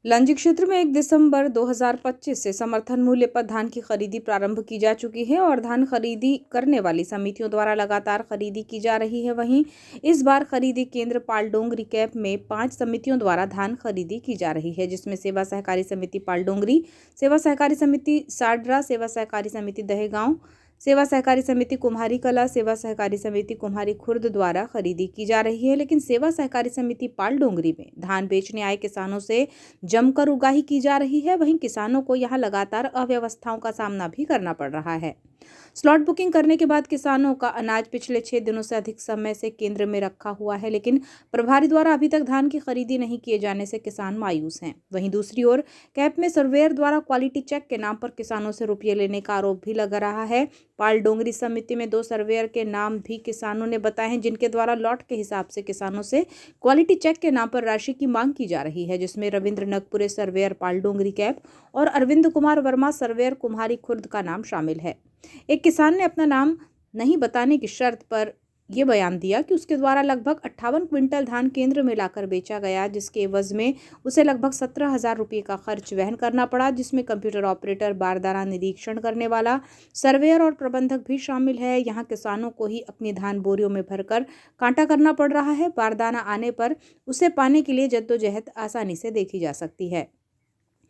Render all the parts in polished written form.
लांजी क्षेत्र में 1 दिसंबर 2025 से समर्थन मूल्य पर धान की खरीदी प्रारंभ की जा चुकी है और धान खरीदी करने वाली समितियों द्वारा लगातार खरीदी की जा रही है। वहीं इस बार खरीदी केंद्र पालडोंगरी कैंप में 5 समितियों द्वारा धान खरीदी की जा रही है, जिसमें सेवा सहकारी समिति पालडोंगरी, सेवा सहकारी समिति साडरा, सेवा सहकारी समिति दहेगांव, सेवा सहकारी समिति कुम्हारी कला, सेवा सहकारी समिति कुम्हारी खुर्द द्वारा खरीदी की जा रही है। लेकिन सेवा सहकारी समिति पालडोंगरी में धान बेचने आए किसानों से जमकर उगाही की जा रही है। वहीं किसानों को यहां लगातार अव्यवस्थाओं का सामना भी करना पड़ रहा है। स्लॉट बुकिंग करने के बाद किसानों का अनाज पिछले 6 दिनों से अधिक समय से केंद्र में रखा हुआ है, लेकिन प्रभारी द्वारा अभी तक धान की खरीदी नहीं किए जाने से किसान मायूस हैं। वहीं दूसरी ओर कैंप में सर्वेयर द्वारा क्वालिटी चेक के नाम पर किसानों से रुपये लेने का आरोप भी लग रहा है। पालडोंगरी समिति में 2 सर्वेयर के नाम भी किसानों ने बताए हैं, जिनके द्वारा लॉट के हिसाब से किसानों से क्वालिटी चेक के नाम पर राशि की मांग की जा रही है, जिसमें रविंद्र नगपुरे सर्वेयर पालडोंगरी कैंप और अरविंद कुमार वर्मा सर्वेयर कुम्हारी खुर्द का नाम शामिल है। एक किसान ने अपना नाम नहीं बताने की शर्त पर यह बयान दिया कि उसके द्वारा लगभग 58 क्विंटल धान केंद्र में लाकर बेचा गया, जिसके एवज में उसे लगभग 17,000 रुपये का खर्च वहन करना पड़ा, जिसमें कंप्यूटर ऑपरेटर, बारदाना निरीक्षण करने वाला, सर्वेयर और प्रबंधक भी शामिल है। यहाँ किसानों को ही अपनी धान बोरियों में भरकर कांटा करना पड़ रहा है। बारदाना आने पर उसे पाने के लिए जद्दोजहद आसानी से देखी जा सकती है।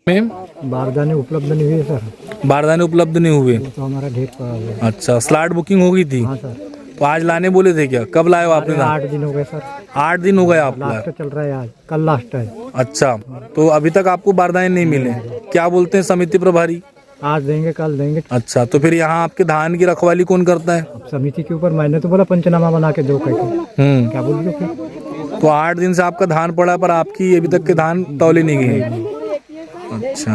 बारदाने उपलब्ध नहीं हुए सर। बारदाने उपलब्ध नहीं हुए तो हमारा ढेर पड़ा हुआ है। अच्छा, स्लॉट बुकिंग हो गई थी? हाँ सर। तो आज लाने बोले थे क्या? कब लाए हो आपने? 8 दिन हो गए सर। 8 दिन हो गए आप लास्ट चल रहा है, आज कल लास्ट है। अच्छा, तो अभी तक आपको बारदाने नहीं मिले? क्या बोलते हैं समिति प्रभारी? आज देंगे, कल देंगे। अच्छा, तो फिर यहाँ आपके धान की रखवाली कौन करता है? अब समिति के ऊपर मैंने तो बोला पंचनामा बना के दो कहते। क्या बोलिए फिर? तो 8 दिन से आपका धान पड़ा पर आपकी अभी तक के धान तौले नहीं गए। अच्छा,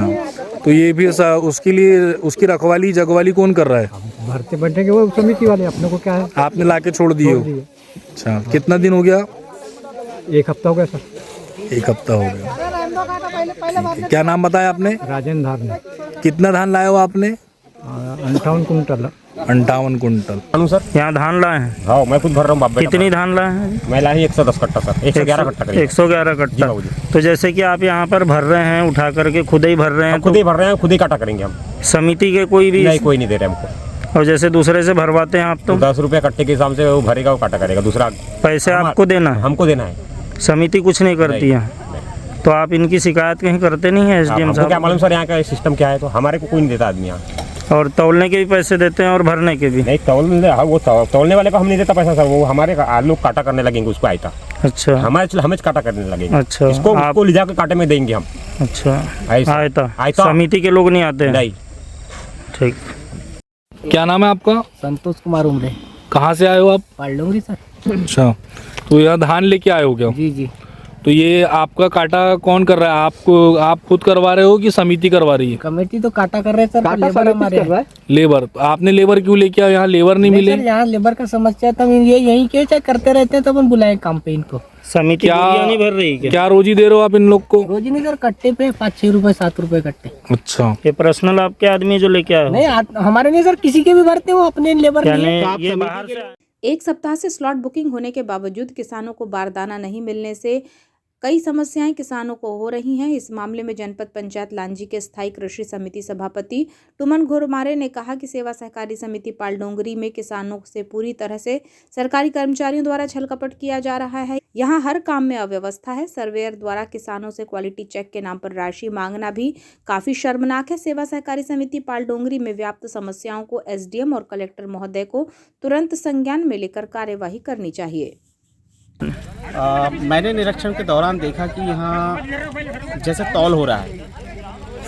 तो ये भी उसके लिए उसकी रखवाली जगवाली कौन कर रहा है? भरते बैठेंगे वो समिति वाले, अपने को क्या है। आपने लाके छोड़ दिए हो? अच्छा, कितना दिन हो गया? 1 हफ्ता हो गया सर। 1 हफ्ता हो गया। क्या नाम बताया आपने? राजेंद्र धार। कितना धान लाए हो आपने? 58 कुंटल। 58 कुंटल। सर यहाँ धान लाए हैं? हाँ, मैं खुद भर रहा हूँ बाप। कितनी धान लाए हैं? मैं लाई 110 कट्टा सर। 111 कट्टा करीब। 111 कट्टा। तो जैसे कि आप यहाँ पर भर रहे हैं, उठा करके खुद ही भर रहे हैं? खुद ही भर रहे हैं, खुद ही काटा करेंगे हम। समिति के कोई भी नहीं, कोई नहीं दे रहे हमको। और जैसे दूसरे से भरवाते हैं आप तो 10 रुपये कट्टे के हिसाब से वो भरेगा, वो काटा करेगा। दूसरा पैसे आपको देना है? हमको देना है। समिति कुछ नहीं करती है? तो आप इनकी शिकायत कहीं करते नहीं है SDM साहब? क्या मालूम सर यहाँ का सिस्टम क्या है, तो हमारे को कोई नहीं देता आदमी यहाँ। और तौलने के भी पैसे देते हैं और भरने के भी? नहीं, वो तौलने वाले को हम नहीं देता पैसा सर। वो हमारे लोग काटा करने लगेंगे उसको आयता। अच्छा, हमें काटा करने लगेंगे। अच्छा, इसको ले जाकर काटे में देंगे हम। अच्छा, आयता समिति के लोग नहीं आते हैं? नहीं। ठीक। क्या नाम है आपका? संतोष कुमार उमरे। कहाँ से आए हो आप? पालडोंगरी सर। अच्छा, तो यहाँ धान लेके आए हो क्या? जी जी। तो ये आपका काटा कौन कर रहा है? आपको आप खुद करवा रहे हो कि समिति करवा रही है? कमेटी तो काटा कर रहे हैं सर, लेबर हमारे लेबर? तो आपने लेबर क्यों लेके आए? यहाँ लेबर नहीं मिले? यहाँ लेबर का समस्या था, ये यही के चाहे करते रहते हैं, तो अपन बुलाए काम पे इनको। समिति नहीं भर रही क्या रोजी दे रहे हो आप इन लोग को? रोजी नहीं सर, कट्टे पे 5-6 रुपए 7 रुपए कट्टे। अच्छा, ये पर्सनल आपके आदमी जो लेके आए? नहीं, हमारे नहीं सर, किसी के भी भरते हो, अपने लेबर। ये बाहर से 1 सप्ताह से स्लॉट बुकिंग होने के बावजूद किसानों को बारदाना नहीं मिलने से कई समस्याएं किसानों को हो रही हैं। इस मामले में जनपद पंचायत लांजी के स्थायी कृषि समिति सभापति टुमन घोरमारे ने कहा कि सेवा सहकारी समिति पालडोंगरी में किसानों से पूरी तरह से सरकारी कर्मचारियों द्वारा छलकपट किया जा रहा है। यहाँ हर काम में अव्यवस्था है। सर्वेयर द्वारा किसानों से क्वालिटी चेक के नाम पर राशि मांगना भी काफी शर्मनाक है। सेवा सहकारी समिति पालडोंगरी में व्याप्त समस्याओं को SDM और कलेक्टर महोदय को तुरंत संज्ञान में लेकर कार्यवाही करनी चाहिए। मैंने निरीक्षण के दौरान देखा कि यहाँ जैसे तौल हो रहा है,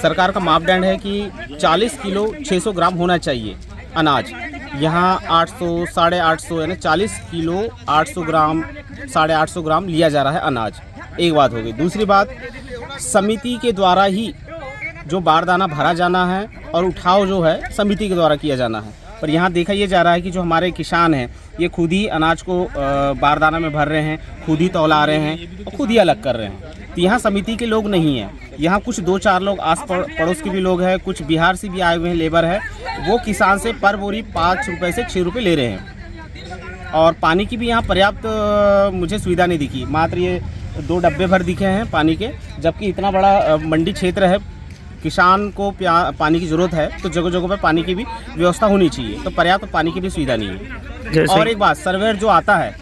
सरकार का मापदंड है कि 40 किलो 600 ग्राम होना चाहिए अनाज। यहाँ 800, 850 यानी 40 किलो 800 ग्राम 850 ग्राम लिया जा रहा है अनाज। एक बात हो गई। दूसरी बात, समिति के द्वारा ही जो बारदाना भरा जाना है और उठाव जो है समिति के द्वारा किया जाना है। पर यहाँ देखा ये जा रहा है कि जो हमारे किसान हैं ये खुद ही अनाज को बारदाना में भर रहे हैं, खुद ही तौला रहे हैं और खुद ही अलग कर रहे हैं। तो यहाँ समिति के लोग नहीं हैं। यहाँ कुछ 2-4 लोग आस पड़ोस के भी लोग हैं, कुछ बिहार से भी आए हुए हैं लेबर है, वो किसान से पर बोरी 5 रुपये से 6 रुपये ले रहे हैं। और पानी की भी यहाँ पर्याप्त मुझे सुविधा नहीं दिखी। मात्र ये 2 डब्बे भर दिखे हैं पानी के, जबकि इतना बड़ा मंडी क्षेत्र है, किसान को पानी की ज़रूरत है, तो जगह जगह पे पानी की भी व्यवस्था होनी चाहिए, तो पर्याप्त पानी की भी सुविधा नहीं है। और एक बात, सर्वेयर जो आता है,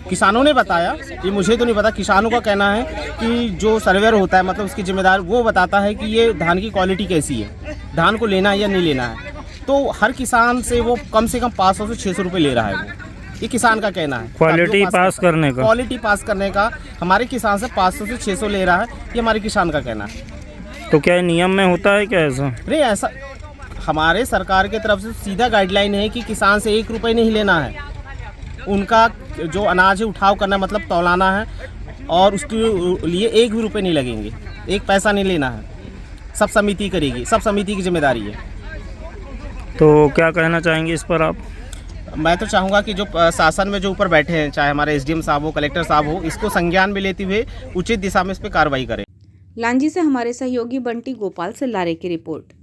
किसानों ने बताया, ये मुझे तो नहीं पता, किसानों का कहना है कि जो सर्वेयर होता है मतलब उसकी जिम्मेदार वो बताता है कि ये धान की क्वालिटी कैसी है, धान को लेना है या नहीं लेना है। तो हर किसान से वो कम 500 से 600 रुपये ले रहा है, वो ये किसान का कहना है। क्वालिटी पास करने का, क्वालिटी पास करने का हमारे किसान से 500 से 600 ले रहा है, ये हमारे किसान का कहना है। तो क्या नियम में होता है क्या ऐसा? नहीं, ऐसा हमारे सरकार की तरफ से सीधा गाइडलाइन है कि किसान से 1 रुपये नहीं लेना है, उनका जो अनाज है उठाव करना मतलब तौलाना है, और उसके लिए 1 भी रुपये नहीं लगेंगे, 1 पैसा नहीं लेना है, सब समिति करेगी, सब समिति की जिम्मेदारी है। तो क्या कहना चाहेंगे इस पर आप? मैं तो चाहूँगा कि जो शासन में जो ऊपर बैठे हैं, चाहे हमारे SDM साहब हो, कलेक्टर साहब हो, इसको संज्ञान में लेते हुए उचित दिशा में इस पर कार्रवाई करें। लांजी से हमारे सहयोगी बंटी गोपाल से लारे की रिपोर्ट।